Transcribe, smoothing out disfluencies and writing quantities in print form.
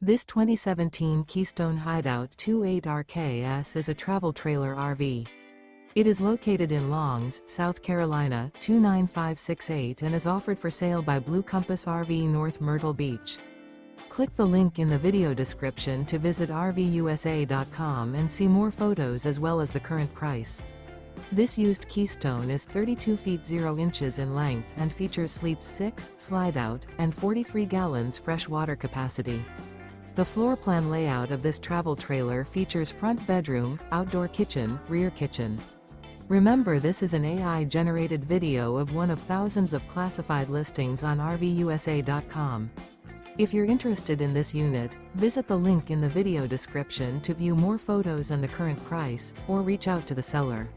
This 2017 Keystone Hideout 28RKS is a travel trailer RV. It is located in Longs, South Carolina 29568 and is offered for sale by Blue Compass RV North Myrtle Beach. Click the link in the video description to visit RVUSA.com and see more photos as well as the current price. This used Keystone is 32 feet 0 inches in length and features sleeps 6, Slideout, and 43 gallons fresh water capacity. The floor plan layout of this travel trailer features front bedroom, outdoor kitchen, rear kitchen. Remember, this is an AI-generated video of one of thousands of classified listings on RVUSA.com. If you're interested in this unit, visit the link in the video description to view more photos and the current price, or reach out to the seller.